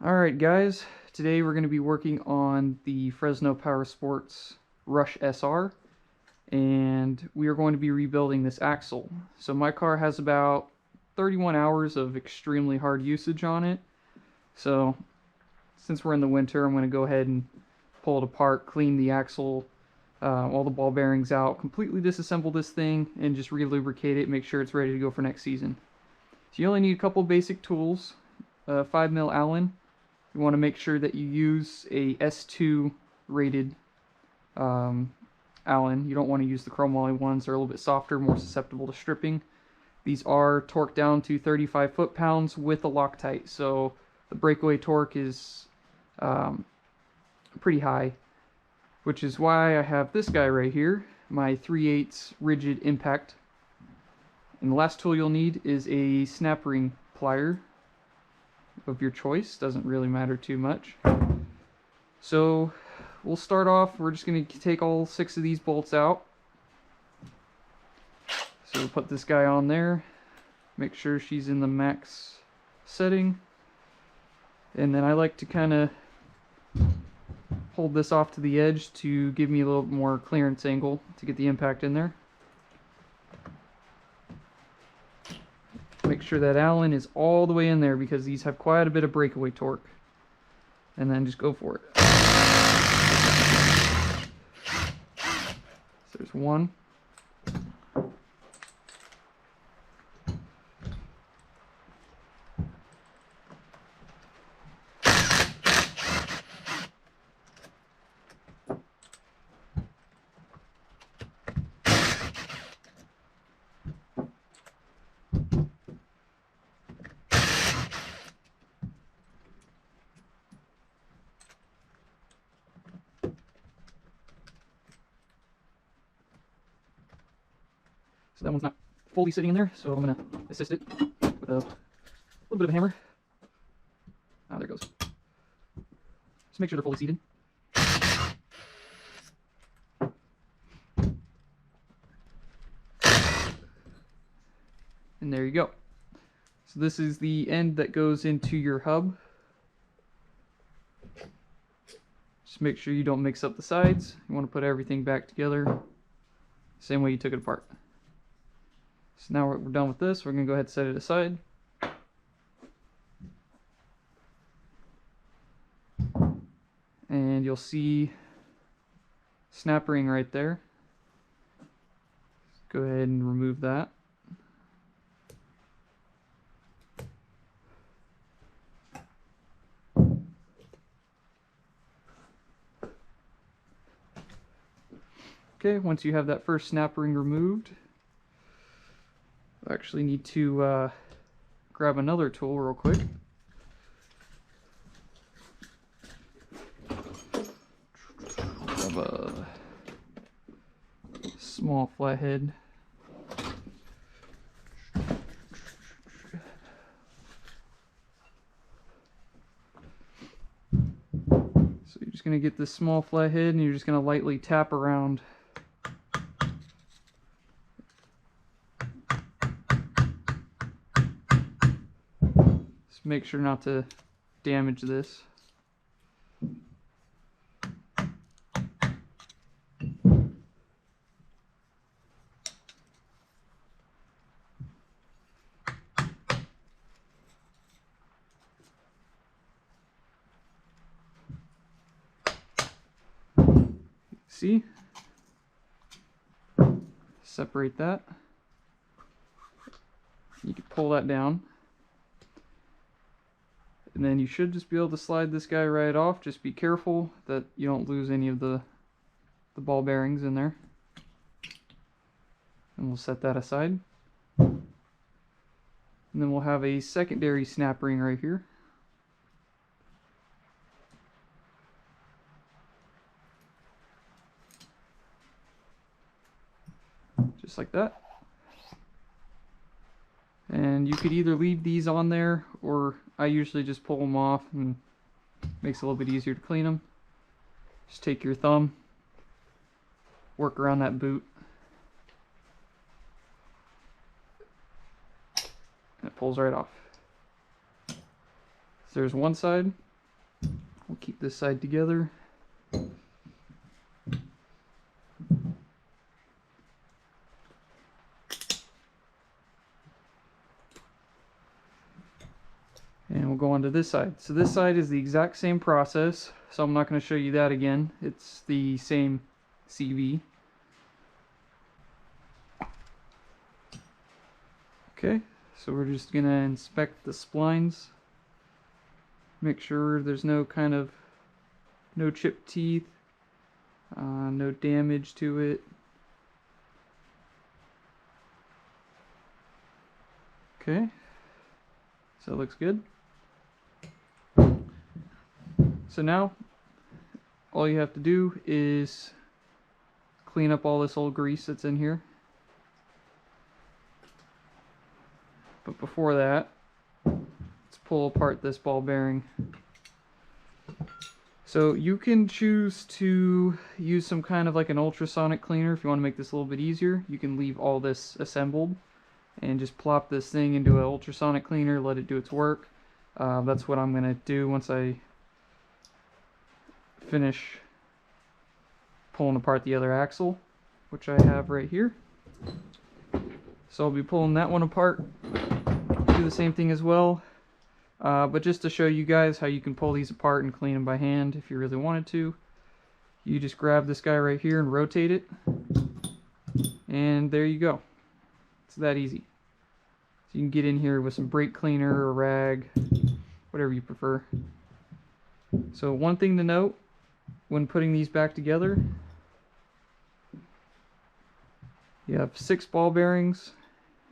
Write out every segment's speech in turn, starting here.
Alright guys, today we're going to be working on the Fresno Power Sports Rush SR, and we are going to be rebuilding this axle. So my car has about 31 hours of extremely hard usage on it, so since we're in the winter I'm going to go ahead and pull it apart, clean the axle, all the ball bearings out, completely disassemble this thing, and just re-lubricate it, make sure it's ready to go for next season. So you only need a couple basic tools, 5mm Allen. You want to make sure that you use a S2 rated Allen. You don't want to use the chromoly ones. They're a little bit softer, more susceptible to stripping. These are torqued down to 35 foot-pounds with a Loctite, so the breakaway torque is pretty high, which is why I have this guy right here, my 3/8 rigid impact. And the last tool you'll need is a snap ring plier of your choice. Doesn't really matter too much. So we'll start off, we're just going to take all 6 of these bolts out. So we'll put this guy on there, make sure she's in the max setting, and then I like to kind of hold this off to the edge to give me a little more clearance angle to get the impact in there. Make sure that Allen is all the way in there because these have quite a bit of breakaway torque. And then just go for it. So there's one. So that one's not fully sitting in there, so I'm going to assist it with a little bit of a hammer. Ah, there it goes. Just make sure they're fully seated. And there you go. So this is the end that goes into your hub. Just make sure you don't mix up the sides. You want to put everything back together same way you took it apart. So now we're done with this. We're going to go ahead and set it aside. And you'll see snap ring right there. Go ahead and remove that. Okay, once you have that first snap ring removed, I actually need to grab another tool real quick. Grab a small flathead. So you're just going to get this small flathead and you're just going to lightly tap around. Make sure not to damage this. See? Separate that. You can pull that down. And then you should just be able to slide this guy right off. Just be careful that you don't lose any of the ball bearings in there. And we'll set that aside. And then we'll have a secondary snap ring right here. Just like that. And you could either leave these on there, or I usually just pull them off, and makes it a little bit easier to clean them. Just take your thumb, work around that boot, and it pulls right off. So there's one side. keep this side together. And we'll go on to this side. So this side is the exact same process, so I'm not going to show you that again. It's the same CV. Okay, so we're just going to inspect the splines. Make sure there's no chipped teeth, no damage to it. Okay, so it looks good. So now, all you have to do is clean up all this old grease that's in here. But before that, let's pull apart this ball bearing. So you can choose to use some kind of like an ultrasonic cleaner if you want to make this a little bit easier. You can leave all this assembled and just plop this thing into an ultrasonic cleaner, let it do its work. That's what I'm going to do once I finish pulling apart the other axle, which I have right here. So I'll be pulling that one apart, do the same thing as well, but just to show you guys how you can pull these apart and clean them by hand if you really wanted to. You just grab this guy right here and rotate it, and there you go. It's that easy. So you can get in here with some brake cleaner or rag, whatever you prefer. So one thing to note when putting these back together, you have 6 ball bearings,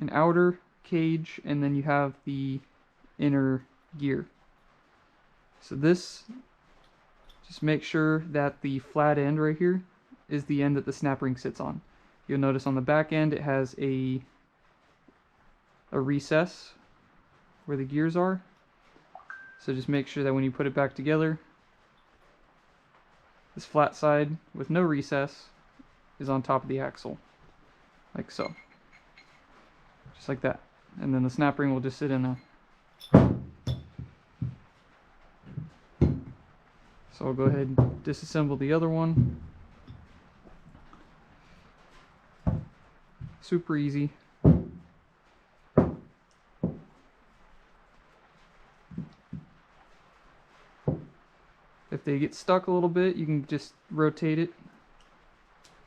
an outer cage, and then you have the inner gear. So this, just make sure that the flat end right here is the end that the snap ring sits on. You'll notice on the back end it has a recess where the gears are. So just make sure that when you put it back together, this flat side with no recess is on top of the axle, like so. Just like that. And then the snap ring will just sit in there. So I'll go ahead and disassemble the other one. Super easy. If they get stuck a little bit, you can just rotate it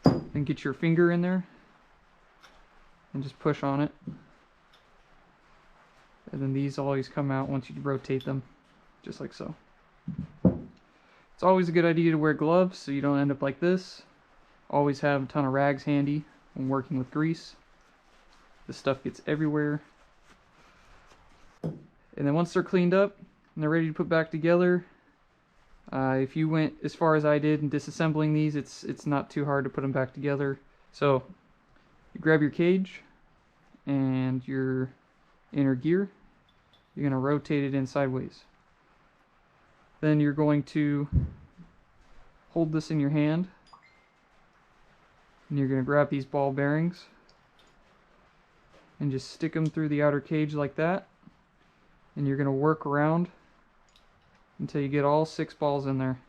and get your finger in there and just push on it. And then these always come out once you rotate them, just like so. It's always a good idea to wear gloves so you don't end up like this. Always have a ton of rags handy when working with grease. This stuff gets everywhere. And then once they're cleaned up and they're ready to put back together, if you went as far as I did in disassembling these, it's not too hard to put them back together. So you grab your cage and your inner gear. You're going to rotate it in sideways. Then you're going to hold this in your hand, and you're going to grab these ball bearings and just stick them through the outer cage like that, and you're going to work around until you get all 6 balls in there.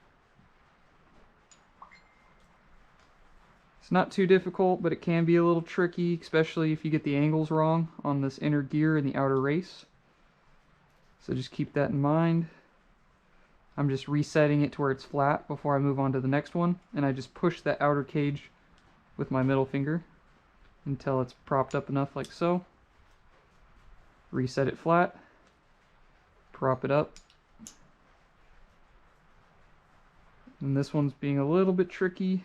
It's not too difficult, but it can be a little tricky, especially if you get the angles wrong on this inner gear and the outer race. So just keep that in mind. I'm just resetting it to where it's flat before I move on to the next one, and I just push that outer cage with my middle finger until it's propped up enough like so. Reset it flat, prop it up. And this one's being a little bit tricky.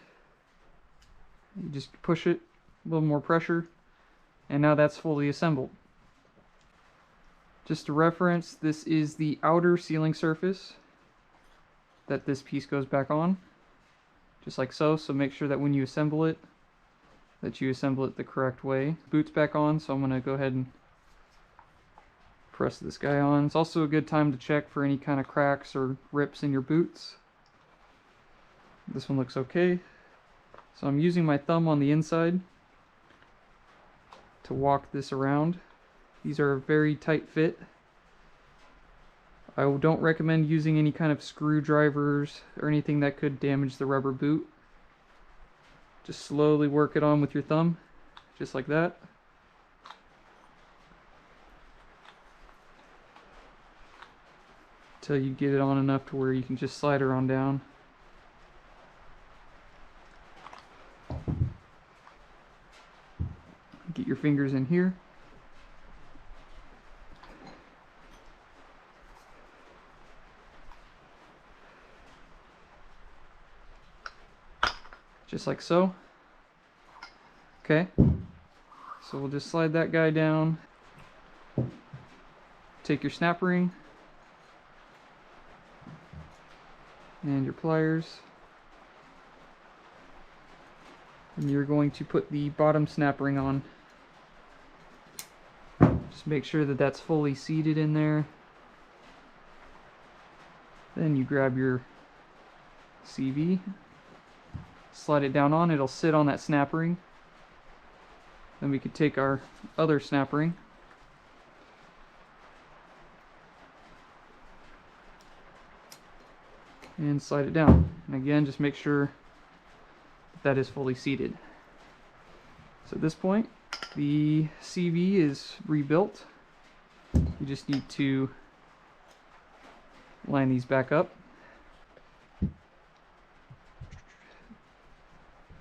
You just push it, a little more pressure, and now that's fully assembled. Just to reference, this is the outer sealing surface that this piece goes back on, just like so. So make sure that when you assemble it, that you assemble it the correct way. Boot's back on, so I'm going to go ahead and press this guy on. It's also a good time to check for any kind of cracks or rips in your boots. This one looks okay. So I'm using my thumb on the inside to walk this around. These are a very tight fit. I don't recommend using any kind of screwdrivers or anything that could damage the rubber boot. Just slowly work it on with your thumb, just like that. Till you get it on enough to where you can just slide her on down. Get your fingers in here. Just like so. Okay, so we'll just slide that guy down. Take your snap ring and your pliers, and you're going to put the bottom snap ring on. Just make sure that that's fully seated in there. Then you grab your CV, slide it down on, it'll sit on that snap ring. Then we could take our other snap ring and slide it down. And again, just make sure that is fully seated. So at this point, the CV is rebuilt. You just need to line these back up.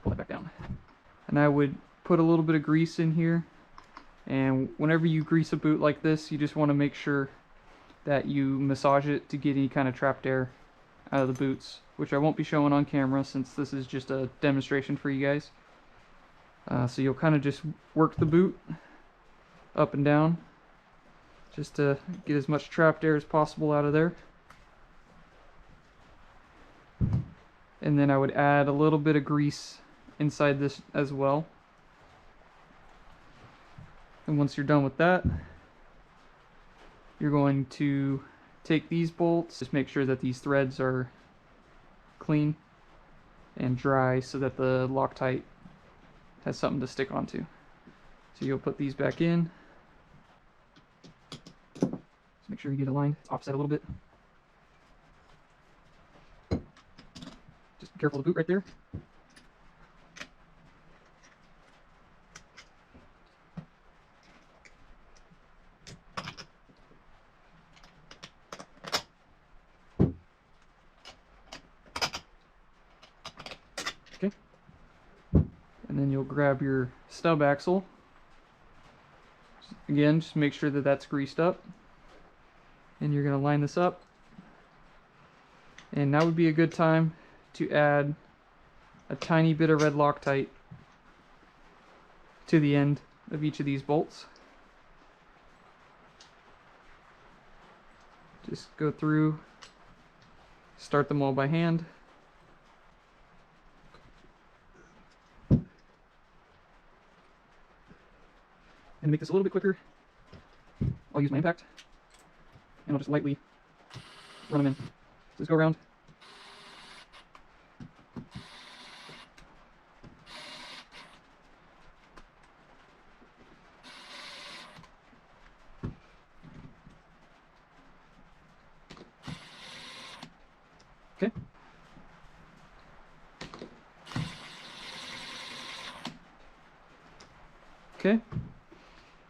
Pull it back down. And I would put a little bit of grease in here. And whenever you grease a boot like this, you just want to make sure that you massage it to get any kind of trapped air out of the boots, which I won't be showing on camera since this is just a demonstration for you guys. So you'll kind of just work the boot up and down just to get as much trapped air as possible out of there. And then I would add a little bit of grease inside this as well. And once you're done with that, you're going to take these bolts, just make sure that these threads are clean and dry so that the Loctite has something to stick onto. So you'll put these back in. Just make sure you get it aligned. It's offset a little bit. Just be careful of the boot right there. Okay. And then you'll grab your stub axle. Again, just make sure that that's greased up. And you're going to line this up. And now would be a good time to add a tiny bit of red Loctite to the end of each of these bolts. Just go through, start them all by hand. And to make this a little bit quicker, I'll use my impact, and I'll just lightly run them in. Just go around. Okay. Okay.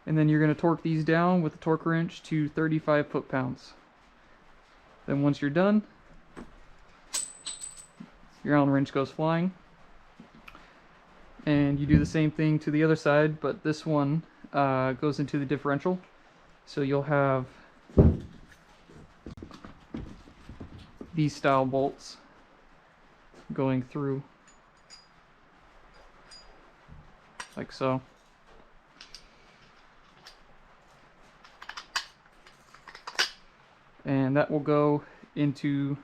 And then you're going to torque these down with the torque wrench to 35 foot-pounds. Then once you're done, your Allen wrench goes flying. And you do the same thing to the other side, but this one goes into the differential. So you'll have these style bolts going through like so. And that will go into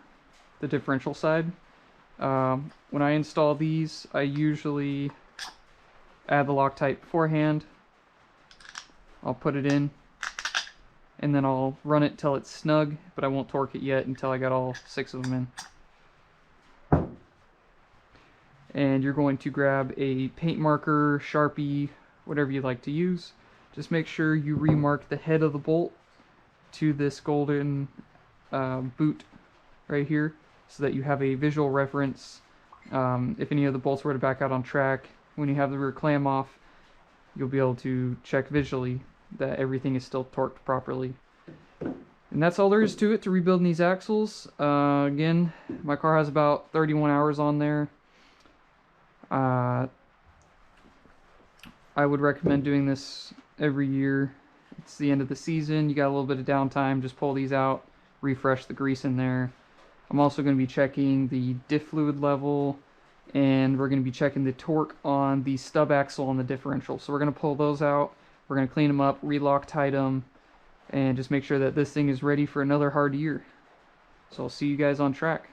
the differential side. When I install these, I usually add the Loctite beforehand. I'll put it in, and then I'll run it till it's snug, but I won't torque it yet until I got all 6 of them in. And you're going to grab a paint marker, Sharpie, whatever you like to use. Just make sure you remark the head of the bolt to this golden boot right here so that you have a visual reference. If any of the bolts were to back out on track, when you have the rear clam off, you'll be able to check visually that everything is still torqued properly. And that's all there is to it, to rebuilding these axles. Again, my car has about 31 hours on there. I would recommend doing this every year. It's the end of the season, you got a little bit of downtime, just pull these out, refresh the grease in there. I'm also going to be checking the diff fluid level, and we're going to be checking the torque on the stub axle on the differential. So we're going to pull those out, we're going to clean them up, re-Loctite them, and just make sure that this thing is ready for another hard year. So I'll see you guys on track.